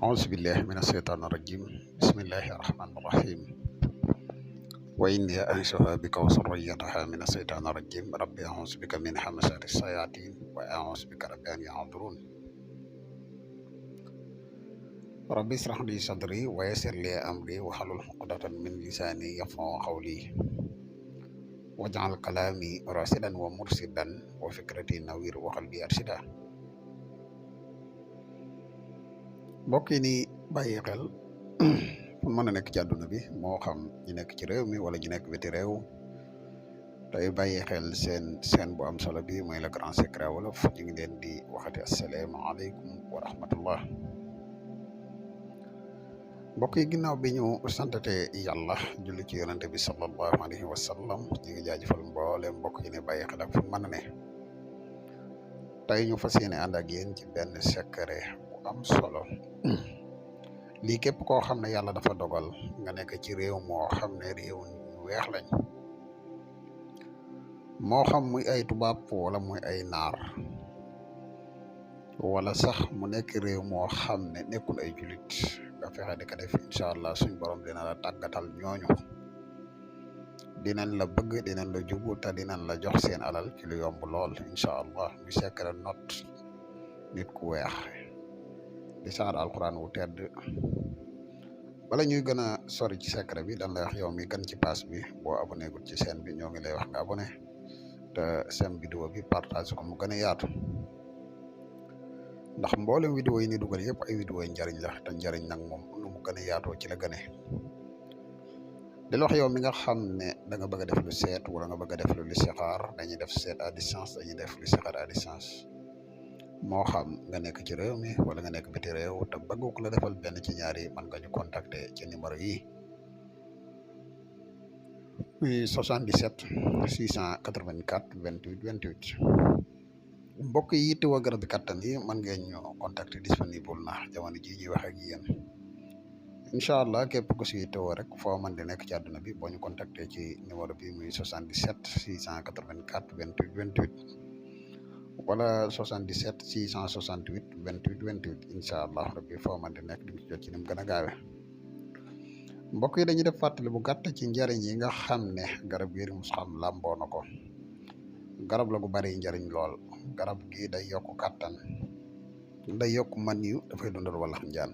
أعوذ بالله من الشيطان الرجيم بسم الله الرحمن الرحيم وإني أنشأها بك وسريتها من الشيطان الرجيم ربي أعوذ بك من همزات الشياطين وأعوذ بك رب أن يحضرون ربي اشرح لي صدري ويسر لي أمري واحلل عقدة من لساني يفقهوا قولي واجعل كلامي راشدا ومرشدا وفكرتي نوير وقلبي أرشدا mbokk yi ni bàyyi xel fu mën a nekk ci àdduna bi moo xam ñu nekk ci réew mi wala ñu nekk biti réew tey bàyyi xel seen bu am solo bi mooy le grand secret wolof ñu ngi leen di waxati asalaamaaleykum wa rahmatullah mbokk yi ginnaaw bi ñu santate yàlla julli ci yonante bi sallallahu alayhi wa sallam ñu ngi jaajëfal mboolem mbokk yi ne bàyyi xel ak fu mën a ne tey ñu fas yéene ànd ak yéen ci benn secret am solo lii képp koo xam ne yàlla dafa dogal nga nekk ci réew moo xam ne réew ñu weex lañ moo xam muy ay tubaab wala muy ay naar wala sax mu nekk réew moo xam ne nekkul ay julit nga fexe di ko def incha allah suñ borom dina la tàggatal ñooñu dinañ la bëgg dinañ la jubu te dinañ la jox seen alal ci lu yomb lool incha allah ñu secret not nit ku weex di saar alquran wu tedd bala ñuy gën a sori ci secret bi dañ lay wax yow mi gën ci pass bi boo abonné gul ci chaîne bi ñoo ngi lay wax nga abonné te seen vidéo bi partage ko mu gën a yaatu ndax mboolem vidéo yi ni dugal yëpp ay vidéo yi njariñ la te njariñ nag moom nu mu gën a yaatoo ci la gëne di la wax yow mi nga xam ne da nga bëgg a def lu seet wala nga bëgg a def lu listixaar dañuy def seet à distance dañuy def listixaar à distance moo xam nga nekk ci réew mi wala nga nekk biti réew te bëgg ko la defal benn ci ñaari mën nga ñu contacter ci numéro yi muy 77 684 28 28 mbokk yi yittewoo garab bi kattan yi mën ngeen ñu contacter disponible na jamono ji ñuy wax ak yéen incha allah képp ku si yittewoo rek foo mën di nekk ci àdduna bi boo ñu contacter ci numéro bi muy 77 684 28 28 wala 77 668 28 28 incha allah rabbi foo man di nekk di ci jot ci ni mu gën a gaawe mbokk yi dañuy def fàttali bu gàtt ci njariñ yi nga xam ne garab gi mus xam làmboo na ko garab la gu bari njariñ lool garab gi day yokk kàttan day yokk man yu dafay dundal wala njaan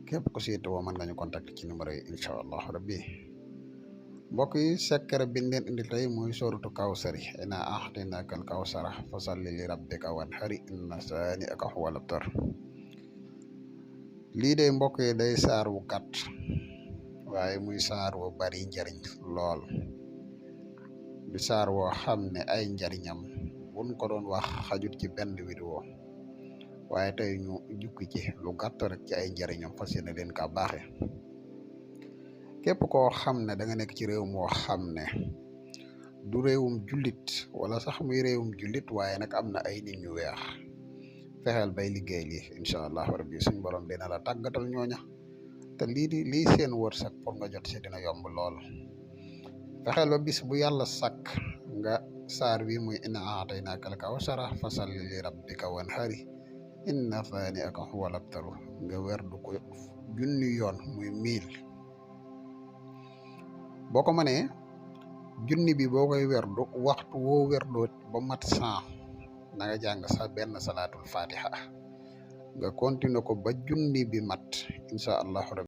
képp ku siite woo mën nga ñu contacter ci numéro yi incha allah rabbi mbokk yi secret bi leen indi tey mooy sóoratu kawsari inaa a'taynaakal kawsara fasalli li rabbika wanhari inna saani'aka huwal abtar lii de mbokk yi day saar wu gàtt waaye muy saar wu bari njariñ lool di saar woo xam ne ay njariñam buñ ko doon wax xajut ci benn vidéo waaye tey ñu jukki ci lu gàtt rek ci ay njariñam fas yéene leen ka baaxe képp koo xam ne da nga nekk ci réew moo xam ne du réewum jullit wala sax muy réewum jullit waaye nag am na ay nit ñu weex fexeel bay liggéey lii incha allah rabbi suñ borom dina la tàggatal ñooña te lii seen wërsëg pour nga jot si dina yomb lool fexeel ba bis bu yàlla sàkk nga saar wi muy inna a'taynaakal kawsara fasalli li rabbika wanhari inna saani'aka huwal abtar nga werdu ko junni yoon muy 1000 boo ko mënee junni bi boo koy werdu waxtu woo werdoo ba mat 100 na nga jàng sax benn salaatul fatiha nga continuer ko ba junni bi mat incha allah rabbi